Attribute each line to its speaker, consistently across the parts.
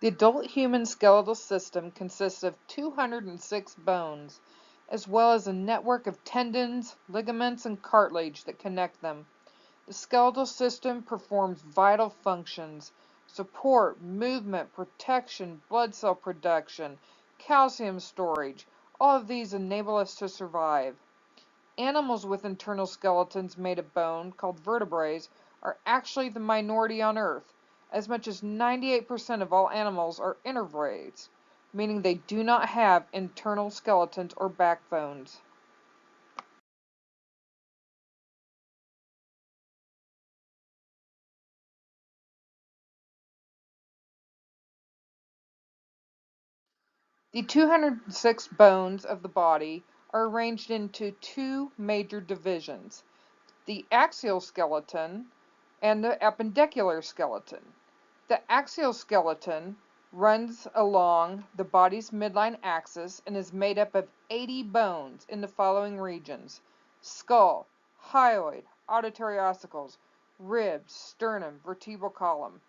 Speaker 1: The adult human skeletal system consists of 206 bones, as well as a network of tendons, ligaments, and cartilage that connect them. The skeletal system performs vital functions: support, movement, protection, blood cell production, calcium storage. All of these enable us to survive. Animals with internal skeletons made of bone, called vertebrates, are actually the minority on Earth. As much as 98% of all animals are invertebrates, meaning they do not have internal skeletons or backbones. The 206 bones of the body are arranged into two major divisions: the axial skeleton and the appendicular skeleton. The axial skeleton runs along the body's midline axis and is made up of 80 bones in the following regions: skull, hyoid, auditory ossicles, ribs, sternum, vertebral column.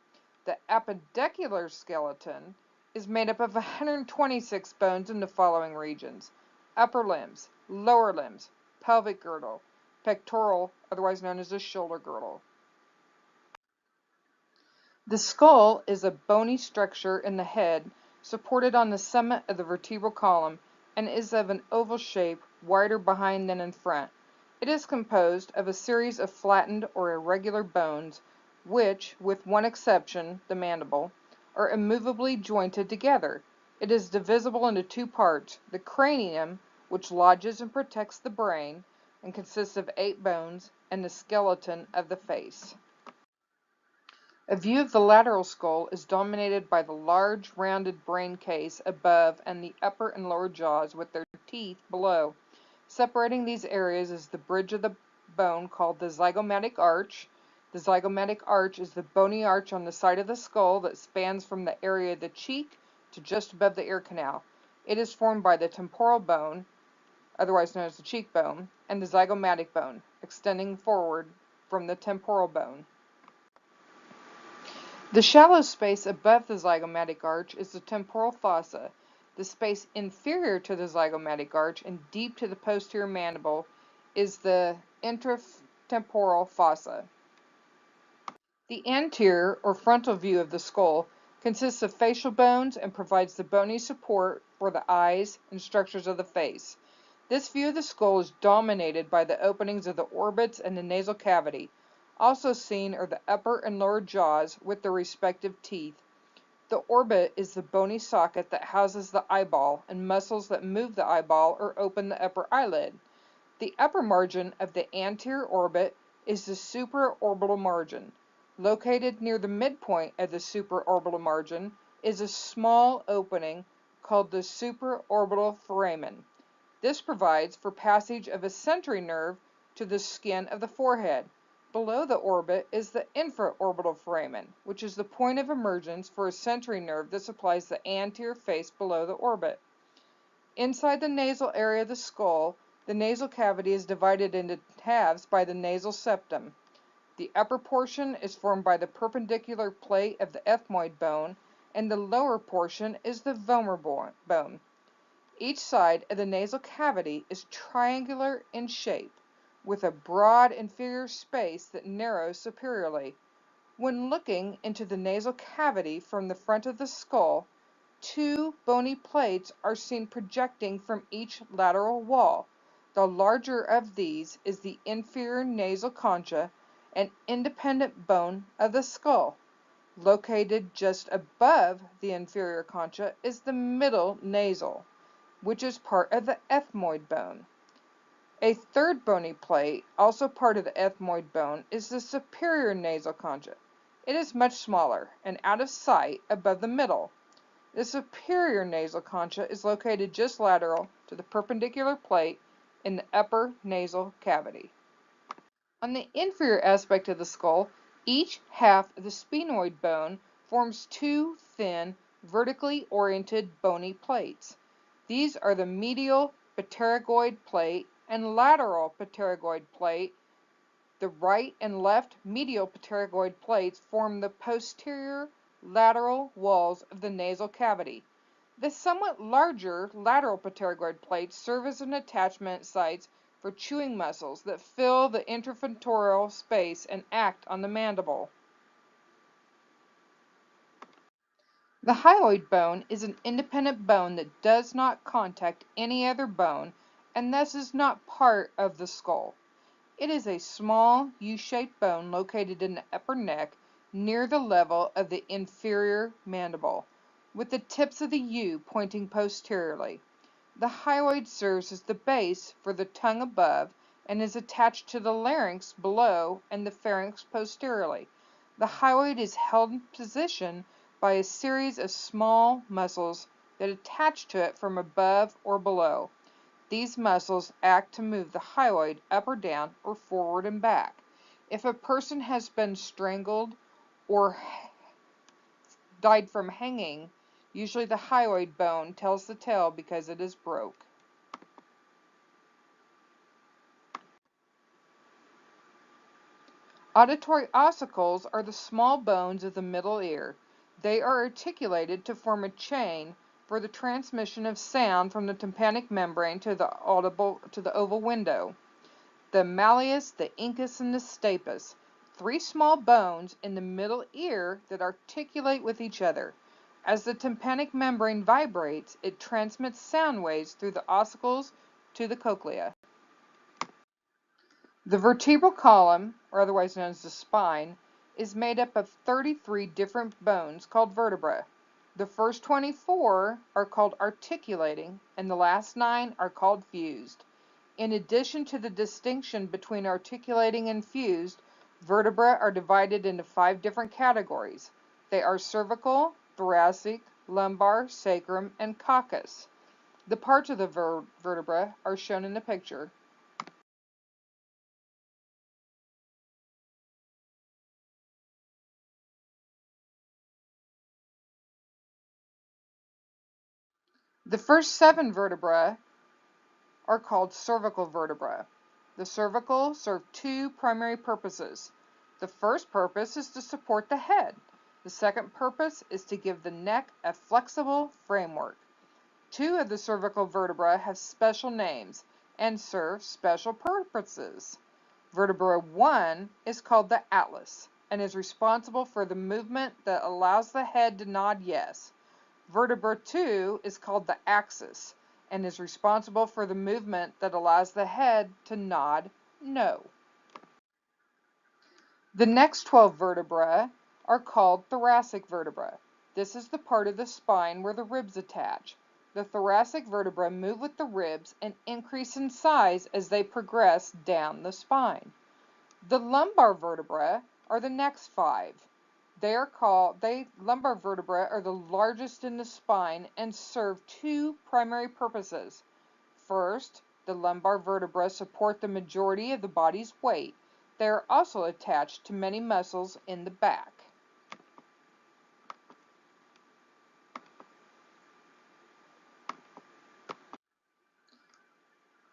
Speaker 1: The appendicular skeleton is made up of 126 bones in the following regions: upper limbs, lower limbs, pelvic girdle, pectoral, otherwise known as the shoulder girdle. The skull is a bony structure in the head, supported on the summit of the vertebral column, and is of an oval shape, wider behind than in front. It is composed of a series of flattened or irregular bones, which, with one exception, the mandible, are immovably jointed together. It is divisible into two parts: the cranium, which lodges and protects the brain, and consists of 8 bones, and the skeleton of the face. A view of the lateral skull is dominated by the large, rounded brain case above and the upper and lower jaws with their teeth below. Separating these areas is the bridge of the bone called the zygomatic arch. The zygomatic arch is the bony arch on the side of the skull that spans from the area of the cheek to just above the ear canal. It is formed by the temporal bone, otherwise known as the cheekbone, and the zygomatic bone, extending forward from the temporal bone. The shallow space above the zygomatic arch is the temporal fossa. The space inferior to the zygomatic arch and deep to the posterior mandible is the intertemporal fossa. The anterior or frontal view of the skull consists of facial bones and provides the bony support for the eyes and structures of the face. This view of the skull is dominated by the openings of the orbits and the nasal cavity. Also seen are the upper and lower jaws with their respective teeth. The orbit is the bony socket that houses the eyeball and muscles that move the eyeball or open the upper eyelid. The upper margin of the anterior orbit is the supraorbital margin. Located near the midpoint of the supraorbital margin is a small opening called the supraorbital foramen. This provides for passage of a sensory nerve to the skin of the forehead. Below the orbit is the infraorbital foramen, which is the point of emergence for a sensory nerve that supplies the anterior face below the orbit. Inside the nasal area of the skull, the nasal cavity is divided into halves by the nasal septum. The upper portion is formed by the perpendicular plate of the ethmoid bone, and the lower portion is the vomer bone. Each side of the nasal cavity is triangular in shape, with a broad inferior space that narrows superiorly. When looking into the nasal cavity from the front of the skull, 2 bony plates are seen projecting from each lateral wall. The larger of these is the inferior nasal concha, an independent bone of the skull. Located just above the inferior concha is the middle nasal, which is part of the ethmoid bone. A third bony plate, also part of the ethmoid bone, is the superior nasal concha. It is much smaller and out of sight above the middle. The superior nasal concha is located just lateral to the perpendicular plate in the upper nasal cavity. On the inferior aspect of the skull, each half of the sphenoid bone forms 2 thin, vertically oriented bony plates. These are the medial pterygoid plate and lateral pterygoid plate. The right and left medial pterygoid plates form the posterior lateral walls of the nasal cavity. The somewhat larger lateral pterygoid plates serve as an attachment sites for chewing muscles that fill the interfrontal space and act on the mandible. The hyoid bone is an independent bone that does not contact any other bone and thus is not part of the skull. It is a small U-shaped bone located in the upper neck near the level of the inferior mandible, with the tips of the U pointing posteriorly. The hyoid serves as the base for the tongue above and is attached to the larynx below and the pharynx posteriorly. The hyoid is held in position by a series of small muscles that attach to it from above or below. These muscles act to move the hyoid up or down or forward and back. If a person has been strangled or died from hanging, usually the hyoid bone tells the tale because it is broke. Auditory ossicles are the small bones of the middle ear. They are articulated to form a chain for the transmission of sound from the tympanic membrane to the oval window. The malleus, the incus, and the stapes, three small bones in the middle ear that articulate with each other. As the tympanic membrane vibrates, it transmits sound waves through the ossicles to the cochlea. The vertebral column, or otherwise known as the spine, is made up of 33 different bones called vertebrae. The first 24 are called articulating, and the last 9 are called fused. In addition to the distinction between articulating and fused, vertebrae are divided into 5 different categories. They are cervical, thoracic, lumbar, sacrum, and coccus. The parts of the vertebra are shown in the picture. The first 7 vertebrae are called cervical vertebrae. The cervical serve 2 primary purposes. The first purpose is to support the head. The second purpose is to give the neck a flexible framework. 2 of the cervical vertebrae have special names and serve special purposes. Vertebra 1 is called the atlas and is responsible for the movement that allows the head to nod yes. Vertebra 2 is called the axis and is responsible for the movement that allows the head to nod no. The next 12 vertebrae are called thoracic vertebrae. This is the part of the spine where the ribs attach. The thoracic vertebrae move with the ribs and increase in size as they progress down the spine. The lumbar vertebrae are the next 5. Lumbar vertebrae are the largest in the spine and serve 2 primary purposes. First, the lumbar vertebrae support the majority of the body's weight. They are also attached to many muscles in the back.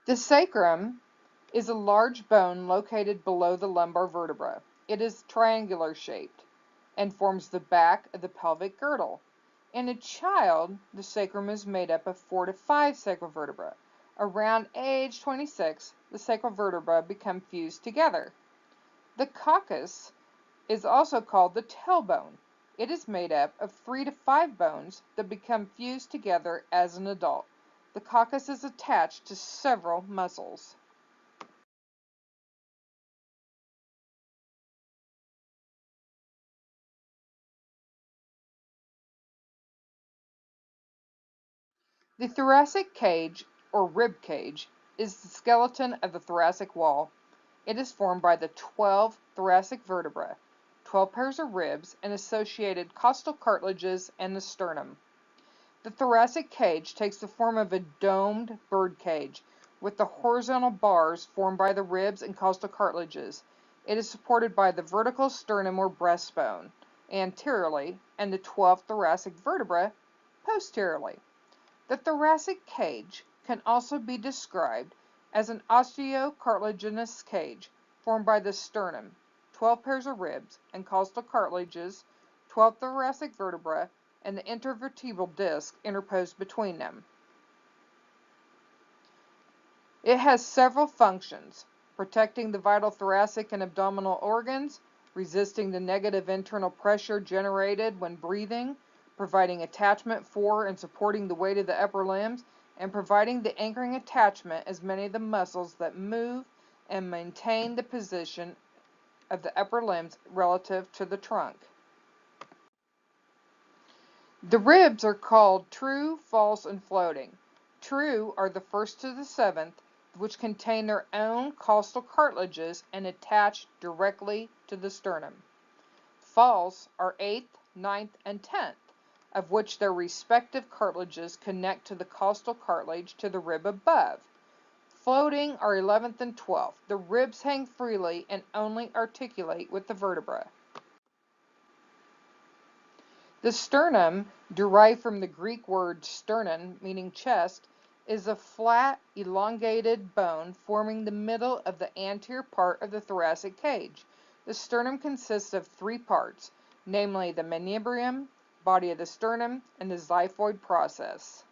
Speaker 1: The sacrum is a large bone located below the lumbar vertebra. It is triangular shaped and forms the back of the pelvic girdle. In a child, the sacrum is made up of 4 to 5 sacral vertebrae. Around age 26, the sacral vertebrae become fused together. The coccus is also called the tailbone. It is made up of 3 to 5 bones that become fused together as an adult. The coccus is attached to several muscles. The thoracic cage, or rib cage, is the skeleton of the thoracic wall. It is formed by the 12 thoracic vertebrae, 12 pairs of ribs, and associated costal cartilages and the sternum. The thoracic cage takes the form of a domed bird cage, with the horizontal bars formed by the ribs and costal cartilages. It is supported by the vertical sternum or breastbone anteriorly and the 12 thoracic vertebrae posteriorly. The thoracic cage can also be described as an osteocartilaginous cage formed by the sternum, 12 pairs of ribs, and costal cartilages, 12th thoracic vertebra, and the intervertebral disc interposed between them. It has several functions: protecting the vital thoracic and abdominal organs, resisting the negative internal pressure generated when breathing, providing attachment for and supporting the weight of the upper limbs, and providing the anchoring attachment as many of the muscles that move and maintain the position of the upper limbs relative to the trunk. The ribs are called true, false, and floating. True are the first to the seventh, which contain their own costal cartilages and attach directly to the sternum. False are 8th, 9th, and 10th, of which their respective cartilages connect to the costal cartilage to the rib above. Floating are 11th and 12th. The ribs hang freely and only articulate with the vertebra. The sternum, derived from the Greek word sternon, meaning chest, is a flat, elongated bone forming the middle of the anterior part of the thoracic cage. The sternum consists of three parts, namely the manubrium, body of the sternum, and the xiphoid process.